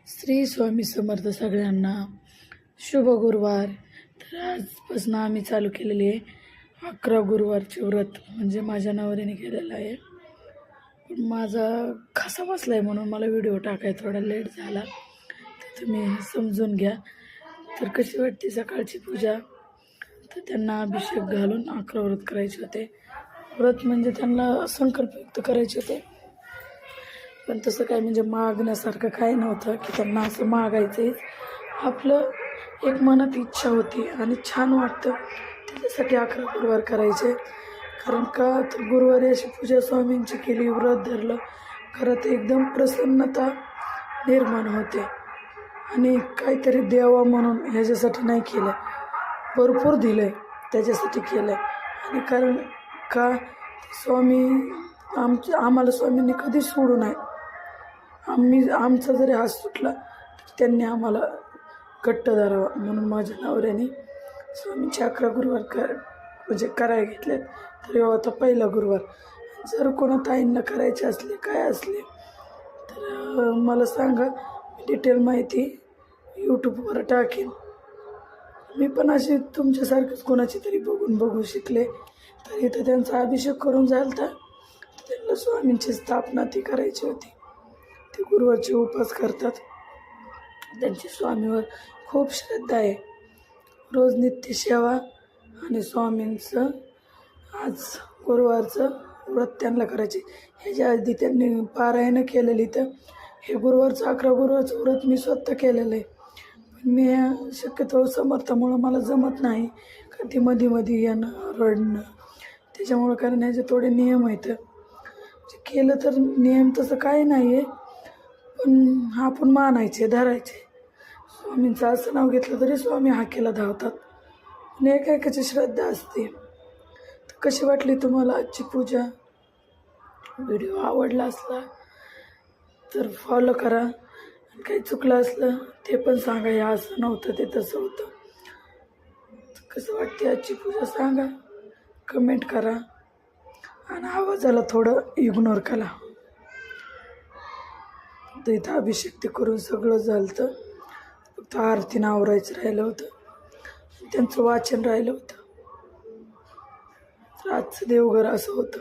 श्री स्वामी समर्थ सगळ्यांना. शुभ गुरुवार. तर आजपासून आम्ही चालू केलेली आहे 11 गुरुवारचे व्रत, म्हणजे माझ्या नवऱ्याने केलेलं आहे. पण माझा खासा बसला आहे म्हणून मला व्हिडिओ टाकाय थोडा लेट झाला, तर तुम्ही समजून घ्या. तर कशी वाटते सकाळची पूजा. तर त्यांना अभिषेक घालून 11 व्रत करायचे होते. व्रत म्हणजे त्यांना संकल्प व्यक्त करायचे होते, पण तसं काय म्हणजे मागण्यासारखं काय नव्हतं की त्यांना असं मागायचं आहे. आपलं एक मनात इच्छा होती आणि छान वाटतं, त्याच्यासाठी 11 गुरुवार करायचे. कारण का तर गुरुवारी अशी पूजा स्वामींची केली, व्रत धरलं, घरात एकदम प्रसन्नता निर्माण होते. आणि काहीतरी द्यावं म्हणून ह्याच्यासाठी नाही केलं, भरपूर दिलं आहे त्याच्यासाठी केलं आहे. आणि कारण का स्वामी आम्हाला स्वामींनी कधीच सोडू नये. आमचा जरी हात सुटला तर त्यांनी आम्हाला घट्ट धरावं, म्हणून माझ्या नवऱ्याने स्वामींचे 11 गुरुवार म्हणजे करायला घेतलेत. तर आता पहिला गुरुवार. जर कोणा ताईंना करायचे असले काय असले तर मला सांगा, मी डिटेल माहिती यूट्यूबवर टाकेन. मी पण अशी तुमच्यासारखंच कोणाची तरी बघून शिकले. तर इथं त्यांचा अभिषेक करून जायला तर त्यांना स्वामींची स्थापना ती करायची होती. ते गुरुवारचे उपास करतात, त्यांची स्वामीवर खूप श्रद्धा आहे. रोज नित्य सेवा आणि स्वामींचं आज गुरुवारचं व्रत त्यांना करायचे. ह्याच्या आधी त्यांनी पारायणं केलेली, तर हे गुरुवारचं 11 गुरुवारचं व्रत मी स्वतः केलेलं आहे. पण मी शक्यतो समर्थामुळं मला जमत नाही, कारण ती मध्ये येणं रडणं, त्याच्यामुळं कारण ह्याचे थोडे नियम आहेत. केलं तर नियम तसं काही नाही आहे, पण आपण मानायचे धरायचे. स्वामींचं असं नाव घेतलं तरी स्वामी हाकेला धावतात. आणि एकेकाची श्रद्धा असते. तर कशी वाटली तुम्हाला आजची पूजा? व्हिडिओ आवडला असला तर फॉलो करा. आणि काही चुकलं असलं ते पण सांगा, हे असं नव्हतं ते तसं होतं. कसं वाटते आजची पूजा सांगा, कमेंट करा. आणि आवाजाला थोडं इग्नोर करा. तर इथं अभिषेक ते करून सगळं झालं, तर फक्त आरतीनं आवरायचं राहिलं होतं, त्यांचं वाचन राहिलं होतं. तर आजचं देवघर असं होतं.